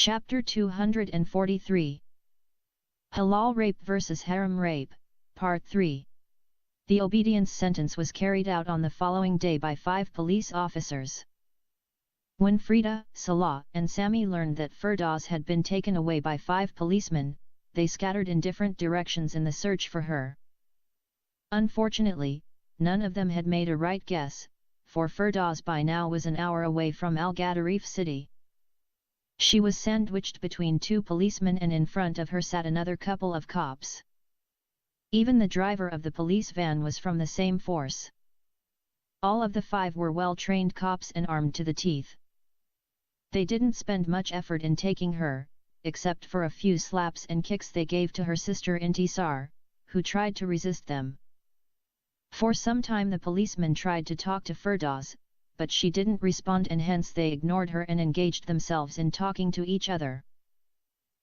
Chapter 243 Halal Rape vs Haram Rape, Part 3. The obedience sentence was carried out on the following day by 5 police officers. When Frida, Salah, and Sami learned that Firdaus had been taken away by 5 policemen, they scattered in different directions in the search for her. Unfortunately, none of them had made a right guess, for Firdaus by now was an hour away from Al-Gadarif city. She was sandwiched between 2 policemen, and in front of her sat another couple of cops. Even the driver of the police van was from the same force. All of the 5 were well-trained cops and armed to the teeth. They didn't spend much effort in taking her, except for a few slaps and kicks they gave to her sister Intisar, who tried to resist them. For some time the policemen tried to talk to Firdaus, but she didn't respond, and hence they ignored her and engaged themselves in talking to each other.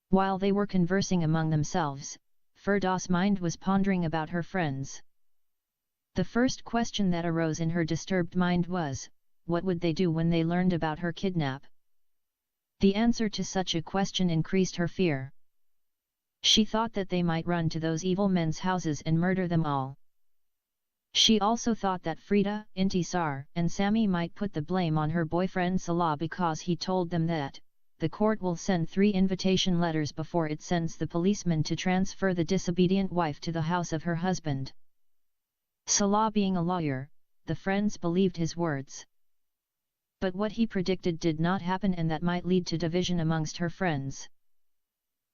While they were conversing among themselves, Firdaus' mind was pondering about her friends. The first question that arose in her disturbed mind was, what would they do when they learned about her kidnap? The answer to such a question increased her fear. She thought that they might run to those evil men's houses and murder them all. She also thought that Frida, Intisar, and Sami might put the blame on her boyfriend Salah because he told them that the court will send 3 invitation letters before it sends the policeman to transfer the disobedient wife to the house of her husband. Salah being a lawyer, the friends believed his words. But what he predicted did not happen, and that might lead to division amongst her friends.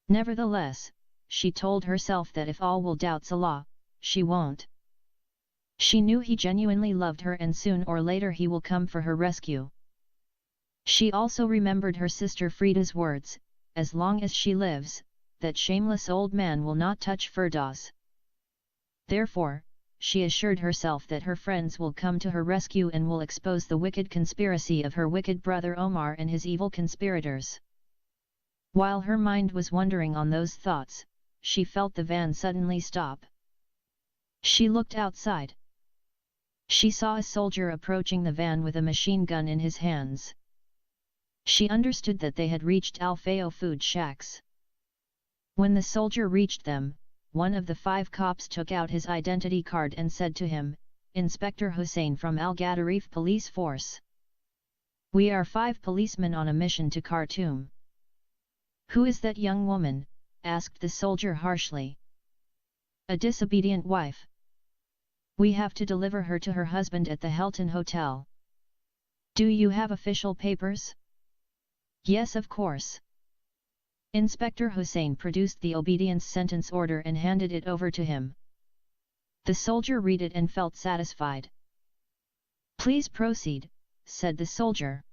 Nevertheless, she told herself that if all will doubt Salah, she won't. She knew he genuinely loved her, and soon or later he will come for her rescue. She also remembered her sister Frida's words, as long as she lives, that shameless old man will not touch Firdaus. Therefore, she assured herself that her friends will come to her rescue and will expose the wicked conspiracy of her wicked brother Omar and his evil conspirators. While her mind was wandering on those thoughts, she felt the van suddenly stop. She looked outside. She saw a soldier approaching the van with a machine gun in his hands. She understood that they had reached Al-Fao food shacks. When the soldier reached them, one of the 5 cops took out his identity card and said to him, "Inspector Hussein from Al-Gadarif police force. We are 5 policemen on a mission to Khartoum." "Who is that young woman?" asked the soldier harshly. "A disobedient wife. We have to deliver her to her husband at the Hilton Hotel." "Do you have official papers?" "Yes, of course." Inspector Hussein produced the obedience sentence order and handed it over to him. The soldier read it and felt satisfied. "Please proceed," said the soldier.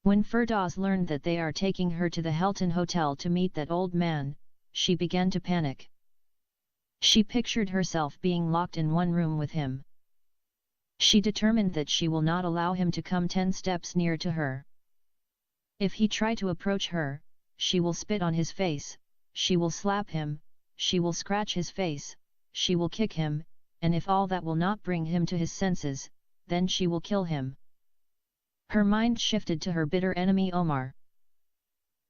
When Firdaus learned that they are taking her to the Hilton Hotel to meet that old man, she began to panic. She pictured herself being locked in one room with him. She determined that she will not allow him to come 10 steps near to her. If he try to approach her, she will spit on his face, she will slap him, she will scratch his face, she will kick him, and if all that will not bring him to his senses, then she will kill him. Her mind shifted to her bitter enemy Omar.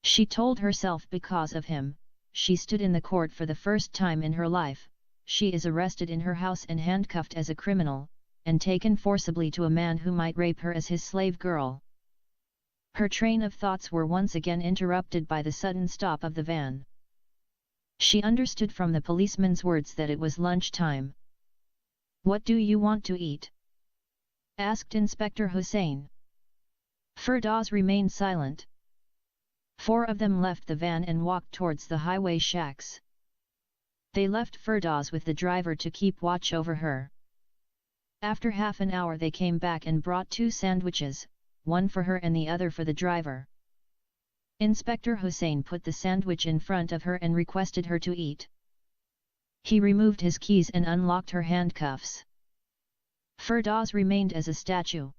She told herself because of him, she stood in the court for the first time in her life, she is arrested in her house and handcuffed as a criminal, and taken forcibly to a man who might rape her as his slave girl. Her train of thoughts were once again interrupted by the sudden stop of the van. She understood from the policeman's words that it was lunch time. "What do you want to eat?" asked Inspector Hussein. Firdaus remained silent. 4 of them left the van and walked towards the highway shacks. They left Firdaus with the driver to keep watch over her. After half an hour they came back and brought 2 sandwiches, one for her and the other for the driver. Inspector Hussein put the sandwich in front of her and requested her to eat. He removed his keys and unlocked her handcuffs. Firdaus remained as a statue.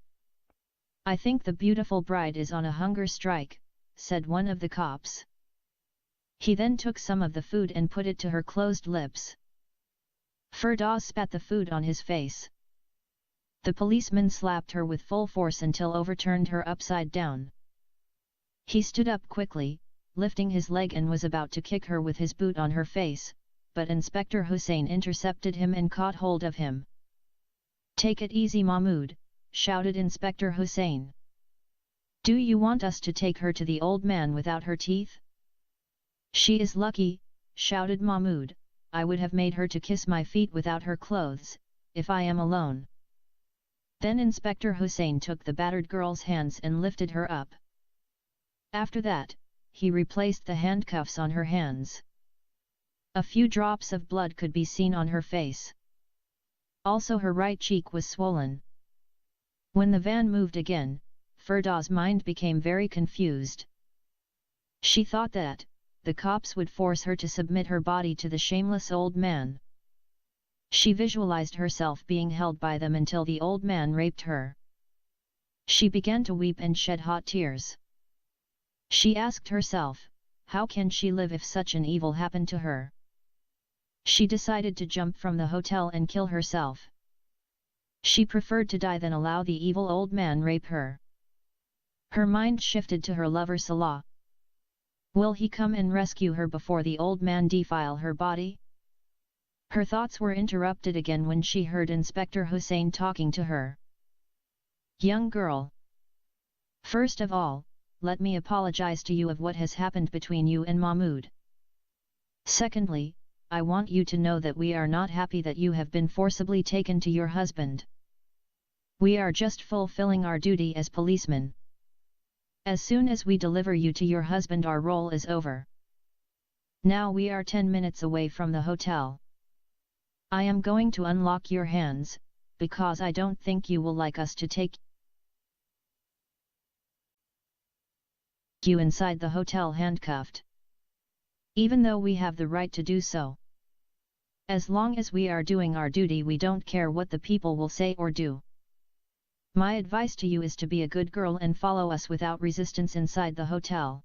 "I think the beautiful bride is on a hunger strike," said one of the cops. He then took some of the food and put it to her closed lips. Firdaus spat the food on his face. The policeman slapped her with full force until overturned her upside down. He stood up quickly, lifting his leg and was about to kick her with his boot on her face, but Inspector Hussain intercepted him and caught hold of him. "Take it easy, Mahmoud," shouted Inspector Hussain. "Do you want us to take her to the old man without her teeth?" "She is lucky," shouted Mahmoud, "I would have made her to kiss my feet without her clothes, if I am alone." Then Inspector Hussain took the battered girl's hands and lifted her up. After that, he replaced the handcuffs on her hands. A few drops of blood could be seen on her face. Also her right cheek was swollen. When the van moved again, Firdau's mind became very confused. She thought that the cops would force her to submit her body to the shameless old man. She visualized herself being held by them until the old man raped her. She began to weep and shed hot tears. She asked herself, how can she live if such an evil happened to her? She decided to jump from the hotel and kill herself. She preferred to die than allow the evil old man rape her. Her mind shifted to her lover Salah. Will he come and rescue her before the old man defile her body? Her thoughts were interrupted again when she heard Inspector Hussain talking to her. "Young girl. First of all, let me apologize to you of what has happened between you and Mahmoud. Secondly, I want you to know that we are not happy that you have been forcibly taken to your husband. We are just fulfilling our duty as policemen. As soon as we deliver you to your husband, our role is over. Now we are 10 minutes away from the hotel. I am going to unlock your hands, because I don't think you will like us to take you inside the hotel handcuffed. Even though we have the right to do so. As long as we are doing our duty, we don't care what the people will say or do. My advice to you is to be a good girl and follow us without resistance inside the hotel.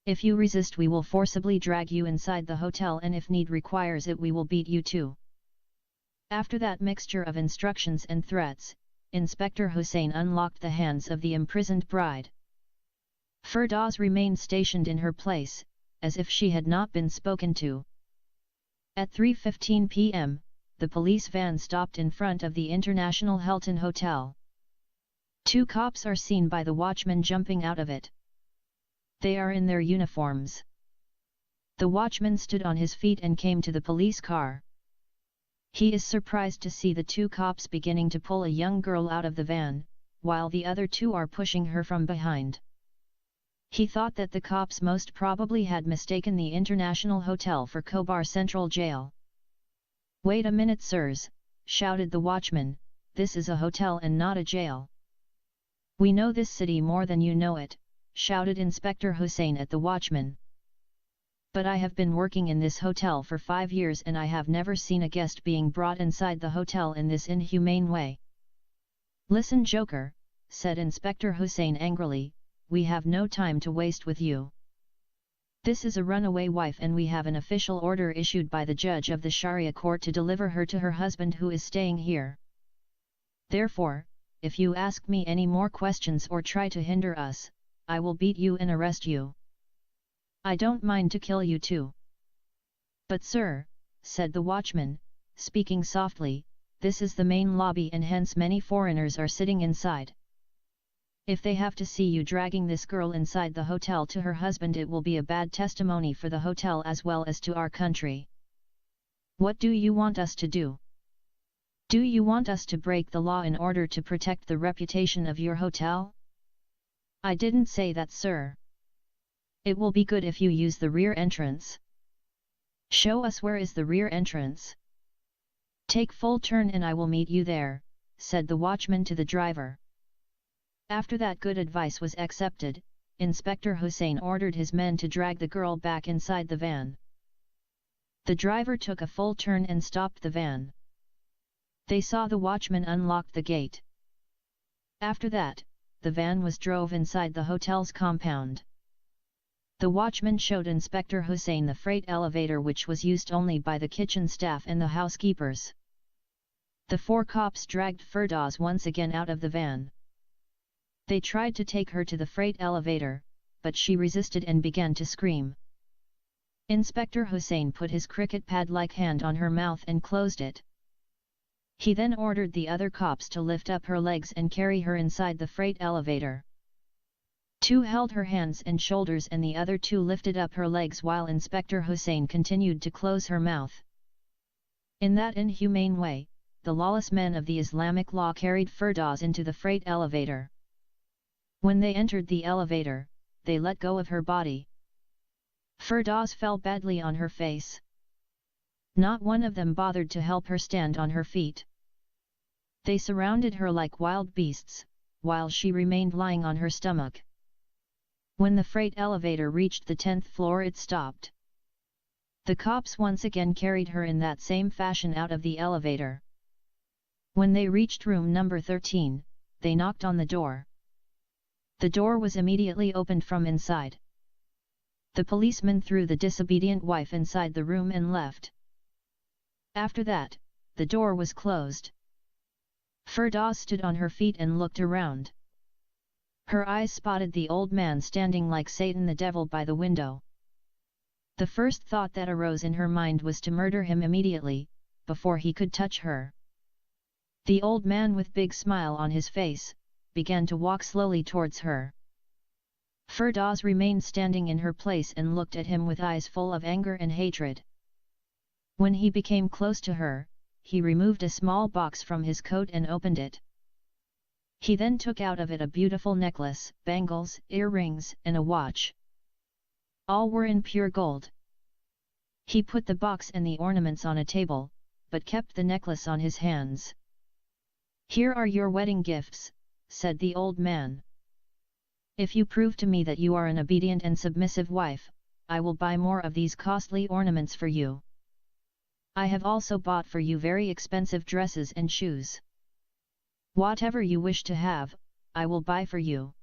If you resist, we will forcibly drag you inside the hotel, and if need requires it, we will beat you too." After that mixture of instructions and threats, Inspector Hussain unlocked the hands of the imprisoned bride. Firdaus remained stationed in her place, as if she had not been spoken to. At 3:15 p.m., the police van stopped in front of the International Hilton Hotel. 2 cops are seen by the watchman jumping out of it. They are in their uniforms. The watchman stood on his feet and came to the police car. He is surprised to see the 2 cops beginning to pull a young girl out of the van, while the other 2 are pushing her from behind. He thought that the cops most probably had mistaken the International Hotel for Khobar Central Jail. "Wait a minute, sirs," shouted the watchman, "this is a hotel and not a jail." "We know this city more than you know it," shouted Inspector Hussain at the watchman. "But I have been working in this hotel for 5 years and I have never seen a guest being brought inside the hotel in this inhumane way." "Listen, Joker," said Inspector Hussain angrily, "we have no time to waste with you. This is a runaway wife and we have an official order issued by the judge of the Sharia court to deliver her to her husband who is staying here. Therefore, if you ask me any more questions or try to hinder us, I will beat you and arrest you. I don't mind to kill you too." "But sir," said the watchman, speaking softly, "this is the main lobby and hence many foreigners are sitting inside. If they have to see you dragging this girl inside the hotel to her husband, it will be a bad testimony for the hotel as well as to our country. What do you want us to do? Do you want us to break the law in order to protect the reputation of your hotel?" "I didn't say that, sir. It will be good if you use the rear entrance." "Show us where is the rear entrance." "Take full turn and I will meet you there," said the watchman to the driver. After that good advice was accepted, Inspector Hussain ordered his men to drag the girl back inside the van. The driver took a full turn and stopped the van. They saw the watchman unlock the gate. After that, the van was drove inside the hotel's compound. The watchman showed Inspector Hussain the freight elevator, which was used only by the kitchen staff and the housekeepers. The 4 cops dragged Firdaus once again out of the van. They tried to take her to the freight elevator, but she resisted and began to scream. Inspector Hussain put his cricket pad-like hand on her mouth and closed it. He then ordered the other cops to lift up her legs and carry her inside the freight elevator. Two held her hands and shoulders and the other two lifted up her legs while Inspector Hussain continued to close her mouth. In that inhumane way, the lawless men of the Islamic law carried Firdaus into the freight elevator. When they entered the elevator, they let go of her body. Firdaus fell badly on her face. Not one of them bothered to help her stand on her feet. They surrounded her like wild beasts, while she remained lying on her stomach. When the freight elevator reached the 10th floor, it stopped. The cops once again carried her in that same fashion out of the elevator. When they reached room number 13, they knocked on the door. The door was immediately opened from inside. The policeman threw the disobedient wife inside the room and left. After that, the door was closed. Firdaus stood on her feet and looked around. Her eyes spotted the old man standing like Satan the devil by the window. The first thought that arose in her mind was to murder him immediately, before he could touch her. The old man, with big smile on his face, began to walk slowly towards her. Firdaus remained standing in her place and looked at him with eyes full of anger and hatred. When he became close to her, he removed a small box from his coat and opened it. He then took out of it a beautiful necklace, bangles, earrings, and a watch. All were in pure gold. He put the box and the ornaments on a table, but kept the necklace on his hands. "Here are your wedding gifts," said the old man. "If you prove to me that you are an obedient and submissive wife, I will buy more of these costly ornaments for you. I have also bought for you very expensive dresses and shoes. Whatever you wish to have, I will buy for you.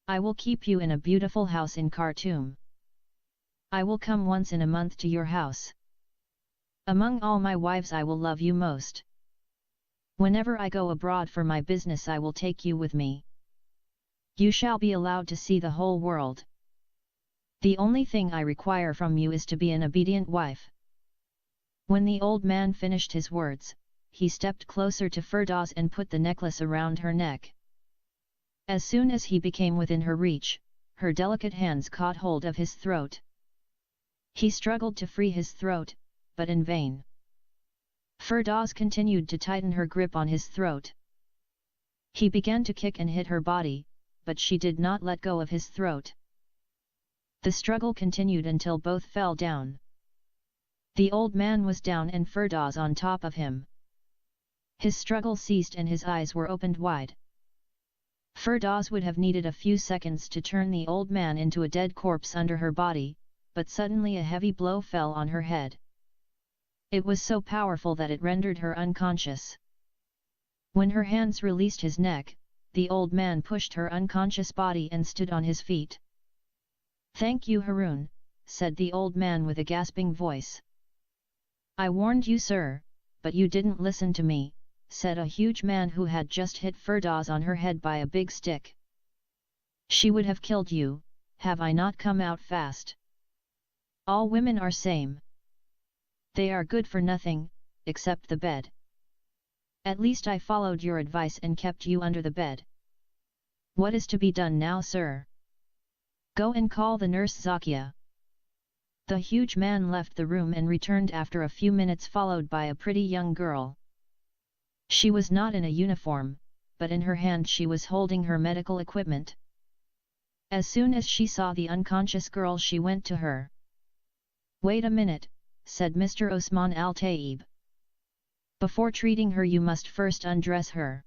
I will keep you in a beautiful house in Khartoum. I will come once in a month to your house. Among all my wives I will love you most. Whenever I go abroad for my business I will take you with me. You shall be allowed to see the whole world. The only thing I require from you is to be an obedient wife." When the old man finished his words, he stepped closer to Firdaus and put the necklace around her neck. As soon as he became within her reach, her delicate hands caught hold of his throat. He struggled to free his throat, but in vain. Firdaus continued to tighten her grip on his throat. He began to kick and hit her body, but she did not let go of his throat. The struggle continued until both fell down. The old man was down and Firdaus on top of him. His struggle ceased and his eyes were opened wide. Firdaus would have needed a few seconds to turn the old man into a dead corpse under her body, but suddenly a heavy blow fell on her head. It was so powerful that it rendered her unconscious. When her hands released his neck, the old man pushed her unconscious body and stood on his feet. "Thank you, Harun," said the old man with a gasping voice. "I warned you, sir, but you didn't listen to me," said a huge man who had just hit Firdaus on her head by a big stick. "She would have killed you, have I not come out fast. All women are same. They are good for nothing, except the bed. At least I followed your advice and kept you under the bed. What is to be done now, sir? Go and call the nurse Zakia." The huge man left the room and returned after a few minutes followed by a pretty young girl. She was not in a uniform, but in her hand she was holding her medical equipment. As soon as she saw the unconscious girl she went to her. "Wait a minute," said Mr. Osman Al-Taib. "Before treating her you must first undress her."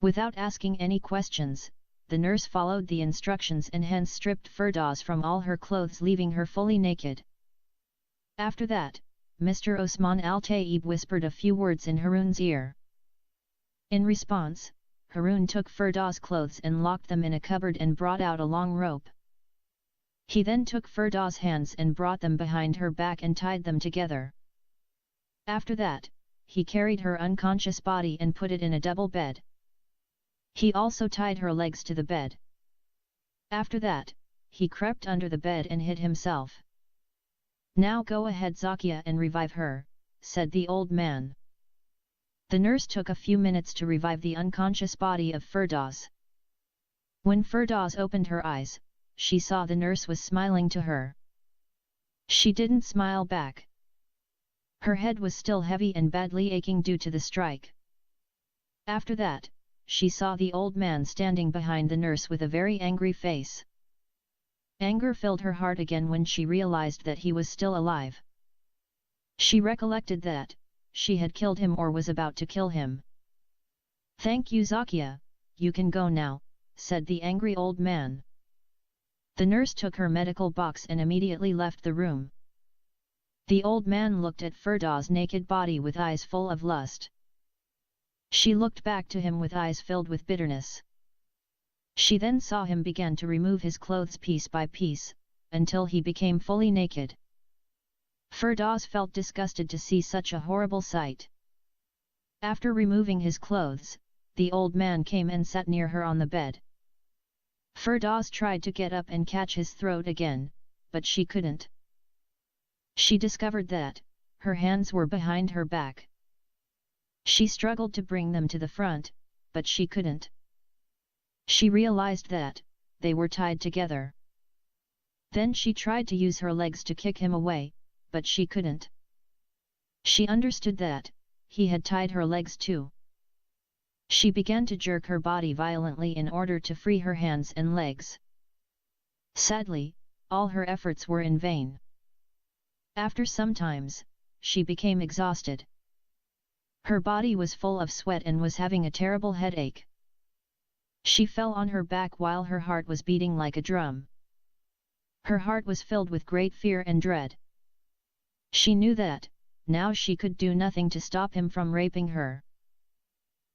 Without asking any questions, the nurse followed the instructions and hence stripped Firdaus from all her clothes leaving her fully naked. After that, Mr. Osman Al-Taib whispered a few words in Harun's ear. In response, Harun took Firdaus' clothes and locked them in a cupboard and brought out a long rope. He then took Firdaus' hands and brought them behind her back and tied them together. After that, he carried her unconscious body and put it in a double bed. He also tied her legs to the bed. After that, he crept under the bed and hid himself. "Now go ahead Zakia and revive her," said the old man. The nurse took a few minutes to revive the unconscious body of Firdaus. When Firdaus opened her eyes, she saw the nurse was smiling to her. She didn't smile back. Her head was still heavy and badly aching due to the strike. After that, she saw the old man standing behind the nurse with a very angry face. Anger filled her heart again when she realized that he was still alive. She recollected that she had killed him or was about to kill him. "Thank you Zakia, you can go now," said the angry old man. The nurse took her medical box and immediately left the room. The old man looked at Firdaus' naked body with eyes full of lust. She looked back to him with eyes filled with bitterness. She then saw him began to remove his clothes piece by piece, until he became fully naked. Firdaus felt disgusted to see such a horrible sight. After removing his clothes, the old man came and sat near her on the bed. Firdaus tried to get up and catch his throat again, but she couldn't. She discovered that her hands were behind her back. She struggled to bring them to the front, but she couldn't. She realized that they were tied together. Then she tried to use her legs to kick him away, but she couldn't. She understood that he had tied her legs too. She began to jerk her body violently in order to free her hands and legs. Sadly, all her efforts were in vain. After some times, she became exhausted. Her body was full of sweat and was having a terrible headache. She fell on her back while her heart was beating like a drum. Her heart was filled with great fear and dread. She knew that now she could do nothing to stop him from raping her.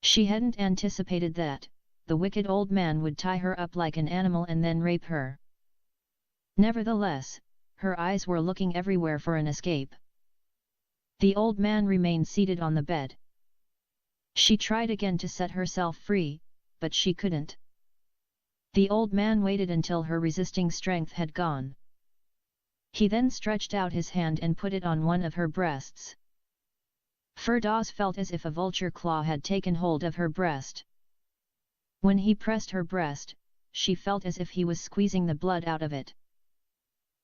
She hadn't anticipated that the wicked old man would tie her up like an animal and then rape her. Nevertheless, her eyes were looking everywhere for an escape. The old man remained seated on the bed. She tried again to set herself free, but she couldn't. The old man waited until her resisting strength had gone. He then stretched out his hand and put it on one of her breasts. Firdaus felt as if a vulture claw had taken hold of her breast. When he pressed her breast, she felt as if he was squeezing the blood out of it.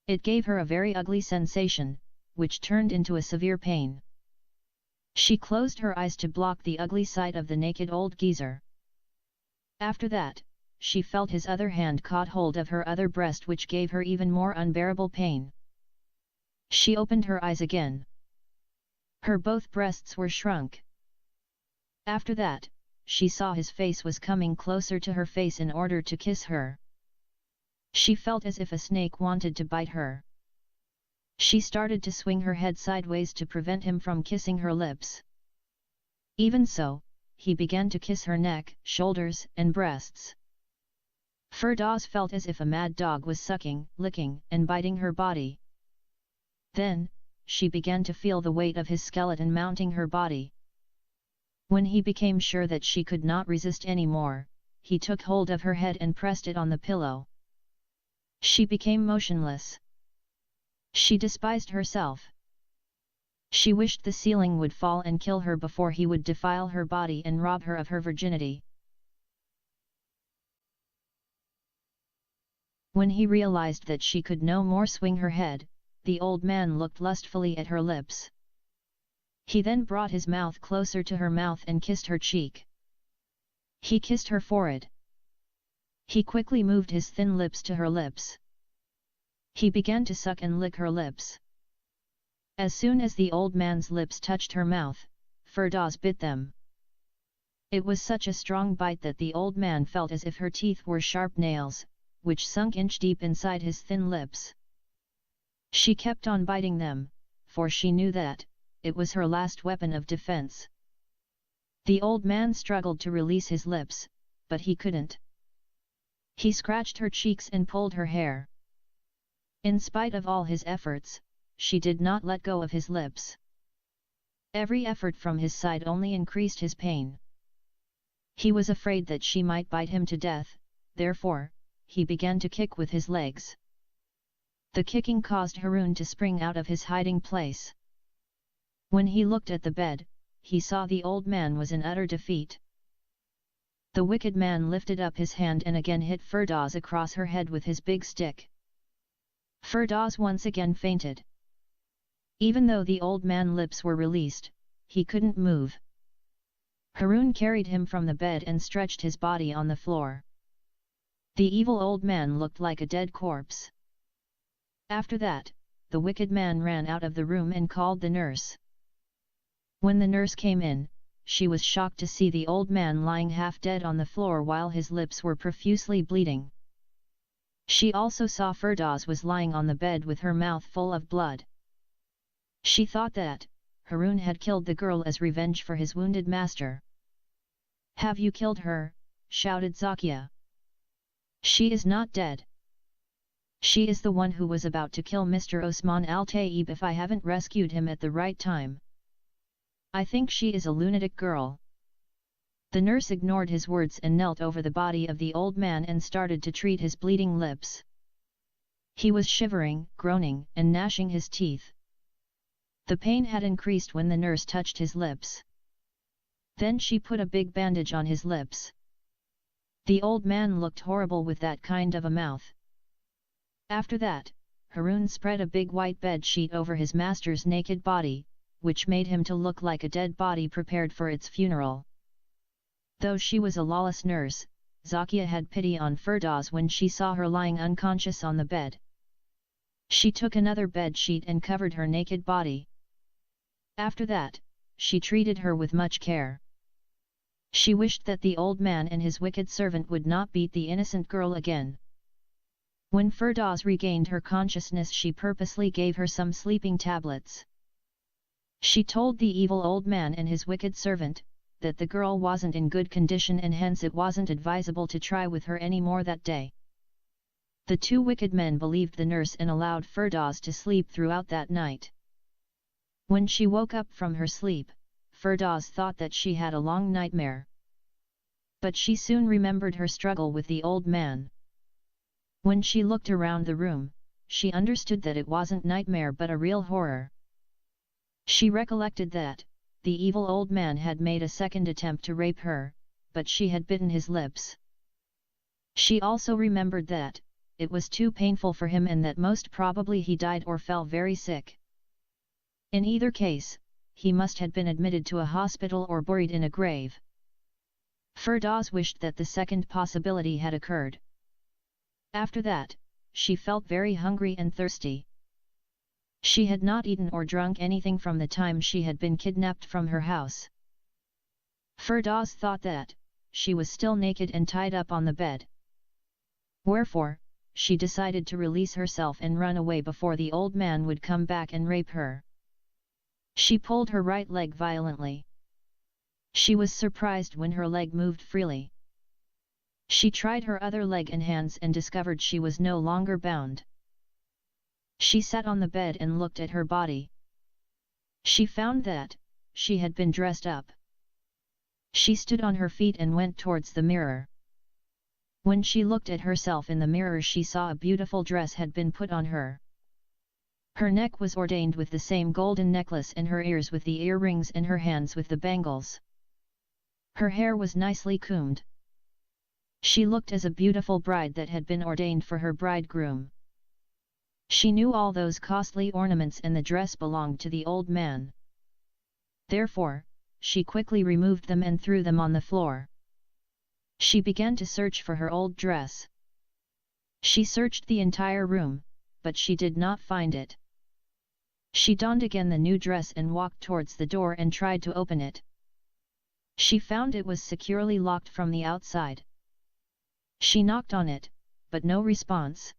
It gave her a very ugly sensation, which turned into a severe pain. She closed her eyes to block the ugly sight of the naked old geezer. After that, she felt his other hand caught hold of her other breast, which gave her even more unbearable pain. She opened her eyes again. Her both breasts were shrunk. After that, she saw his face was coming closer to her face in order to kiss her. She felt as if a snake wanted to bite her. She started to swing her head sideways to prevent him from kissing her lips. Even so, he began to kiss her neck, shoulders, and breasts. Firdaus felt as if a mad dog was sucking, licking, and biting her body. Then, she began to feel the weight of his skeleton mounting her body. When he became sure that she could not resist any more, he took hold of her head and pressed it on the pillow. She became motionless. She despised herself. She wished the ceiling would fall and kill her before he would defile her body and rob her of her virginity. When he realized that she could no more swing her head, the old man looked lustfully at her lips. He then brought his mouth closer to her mouth and kissed her cheek. He kissed her forehead. He quickly moved his thin lips to her lips. He began to suck and lick her lips. As soon as the old man's lips touched her mouth, Firdaus bit them. It was such a strong bite that the old man felt as if her teeth were sharp nails, which sunk inch deep inside his thin lips. She kept on biting them, for she knew that it was her last weapon of defense. The old man struggled to release his lips, but he couldn't. He scratched her cheeks and pulled her hair. In spite of all his efforts, she did not let go of his lips. Every effort from his side only increased his pain. He was afraid that she might bite him to death, therefore, he began to kick with his legs. The kicking caused Harun to spring out of his hiding place. When he looked at the bed, he saw the old man was in utter defeat. The wicked man lifted up his hand and again hit Firdaus across her head with his big stick. Firdaus once again fainted. Even though the old man's lips were released, he couldn't move. Harun carried him from the bed and stretched his body on the floor. The evil old man looked like a dead corpse. After that, the wicked man ran out of the room and called the nurse. When the nurse came in, she was shocked to see the old man lying half dead on the floor while his lips were profusely bleeding. She also saw Firdaus was lying on the bed with her mouth full of blood. She thought that Harun had killed the girl as revenge for his wounded master. "Have you killed her?" shouted Zakia. "She is not dead. She is the one who was about to kill Mr. Osman Al-Taib if I haven't rescued him at the right time. I think she is a lunatic girl." The nurse ignored his words and knelt over the body of the old man and started to treat his bleeding lips. He was shivering, groaning, and gnashing his teeth. The pain had increased when the nurse touched his lips. Then she put a big bandage on his lips. The old man looked horrible with that kind of a mouth. After that, Harun spread a big white bed sheet over his master's naked body, which made him to look like a dead body prepared for its funeral. Though she was a lawless nurse, Zakia had pity on Firdaus when she saw her lying unconscious on the bed. She took another bed sheet and covered her naked body. After that, she treated her with much care. She wished that the old man and his wicked servant would not beat the innocent girl again. When Firdaus regained her consciousness, she purposely gave her some sleeping tablets. She told the evil old man and his wicked servant that the girl wasn't in good condition and hence it wasn't advisable to try with her any more that day. The two wicked men believed the nurse and allowed Firdaus to sleep throughout that night. When she woke up from her sleep, Firdaus thought that she had a long nightmare. But she soon remembered her struggle with the old man. When she looked around the room, she understood that it wasn't nightmare but a real horror. She recollected that the evil old man had made a second attempt to rape her, but she had bitten his lips. She also remembered that it was too painful for him and that most probably he died or fell very sick. In either case, he must have been admitted to a hospital or buried in a grave. Firdaus wished that the second possibility had occurred. After that, she felt very hungry and thirsty. She had not eaten or drunk anything from the time she had been kidnapped from her house. Firdaus thought that she was still naked and tied up on the bed. Wherefore, she decided to release herself and run away before the old man would come back and rape her. She pulled her right leg violently. She was surprised when her leg moved freely. She tried her other leg and hands and discovered she was no longer bound. She sat on the bed and looked at her body. She found that she had been dressed up. She stood on her feet and went towards the mirror. When she looked at herself in the mirror, she saw a beautiful dress had been put on her. Her neck was ordained with the same golden necklace and her ears with the earrings and her hands with the bangles. Her hair was nicely combed. She looked as a beautiful bride that had been ordained for her bridegroom. She knew all those costly ornaments and the dress belonged to the old man. Therefore, she quickly removed them and threw them on the floor. She began to search for her old dress. She searched the entire room, but she did not find it. She donned again the new dress and walked towards the door and tried to open it. She found it was securely locked from the outside. She knocked on it, but no response.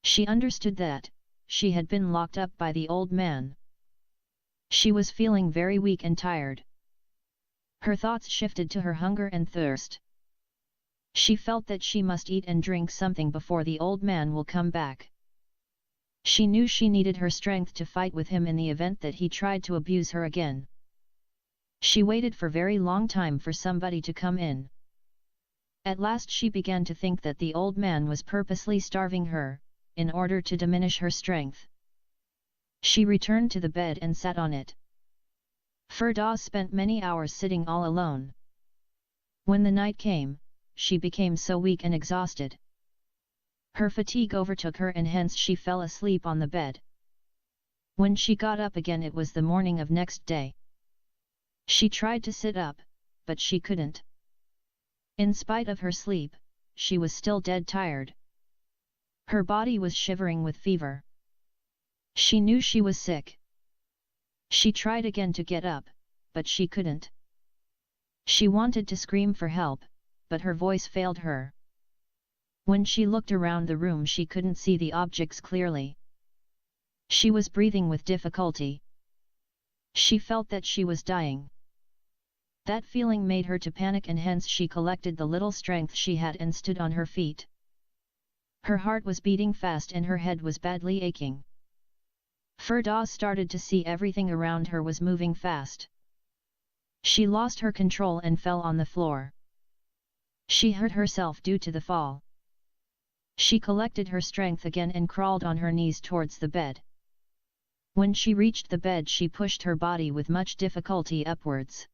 She understood that she had been locked up by the old man. She was feeling very weak and tired. Her thoughts shifted to her hunger and thirst. She felt that she must eat and drink something before the old man will come back. She knew she needed her strength to fight with him in the event that he tried to abuse her again. She waited for very long time for somebody to come in. At last she began to think that the old man was purposely starving her, in order to diminish her strength. She returned to the bed and sat on it. Firdaus spent many hours sitting all alone. When the night came, she became so weak and exhausted. Her fatigue overtook her and hence she fell asleep on the bed. When she got up again it was the morning of next day. She tried to sit up, but she couldn't. In spite of her sleep, she was still dead tired. Her body was shivering with fever. She knew she was sick. She tried again to get up, but she couldn't. She wanted to scream for help, but her voice failed her. When she looked around the room she couldn't see the objects clearly. She was breathing with difficulty. She felt that she was dying. That feeling made her to panic and hence she collected the little strength she had and stood on her feet. Her heart was beating fast and her head was badly aching. Firdaus started to see everything around her was moving fast. She lost her control and fell on the floor. She hurt herself due to the fall. She collected her strength again and crawled on her knees towards the bed. When she reached the bed she pushed her body with much difficulty upwards.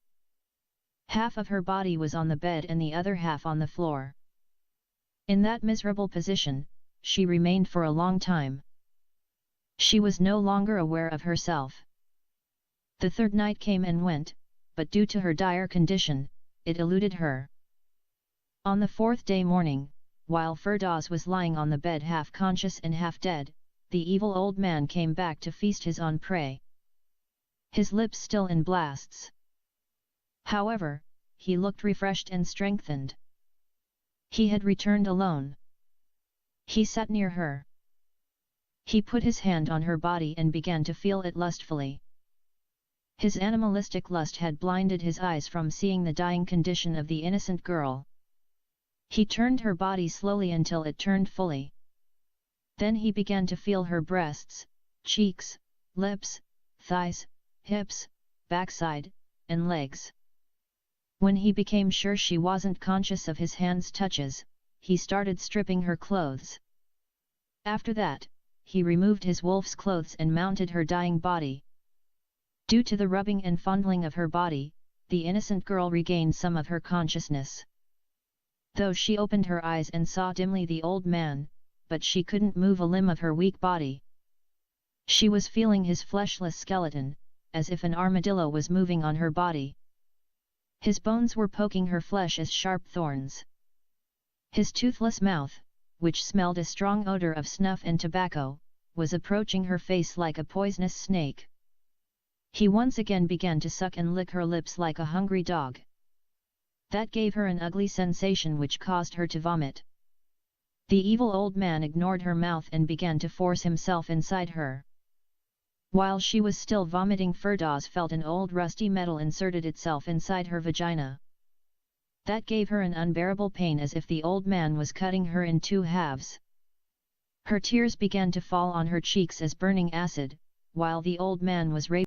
Half of her body was on the bed and the other half on the floor. In that miserable position, she remained for a long time. She was no longer aware of herself. The third night came and went, but due to her dire condition, it eluded her. On the fourth day morning, while Firdaus was lying on the bed half conscious and half dead, the evil old man came back to feast his own prey. His lips still in blasts. However, he looked refreshed and strengthened. He had returned alone. He sat near her. He put his hand on her body and began to feel it lustfully. His animalistic lust had blinded his eyes from seeing the dying condition of the innocent girl. He turned her body slowly until it turned fully. Then he began to feel her breasts, cheeks, lips, thighs, hips, backside, and legs. When he became sure she wasn't conscious of his hands' touches, he started stripping her clothes. After that, he removed his wolf's clothes and mounted her dying body. Due to the rubbing and fondling of her body, the innocent girl regained some of her consciousness. Though she opened her eyes and saw dimly the old man, but she couldn't move a limb of her weak body. She was feeling his fleshless skeleton, as if an armadillo was moving on her body. His bones were poking her flesh as sharp thorns. His toothless mouth, which smelled a strong odor of snuff and tobacco, was approaching her face like a poisonous snake. He once again began to suck and lick her lips like a hungry dog. That gave her an ugly sensation which caused her to vomit. The evil old man ignored her mouth and began to force himself inside her. While she was still vomiting, Firdaus felt an old rusty metal inserted itself inside her vagina. That gave her an unbearable pain as if the old man was cutting her in two halves. Her tears began to fall on her cheeks as burning acid, while the old man was raping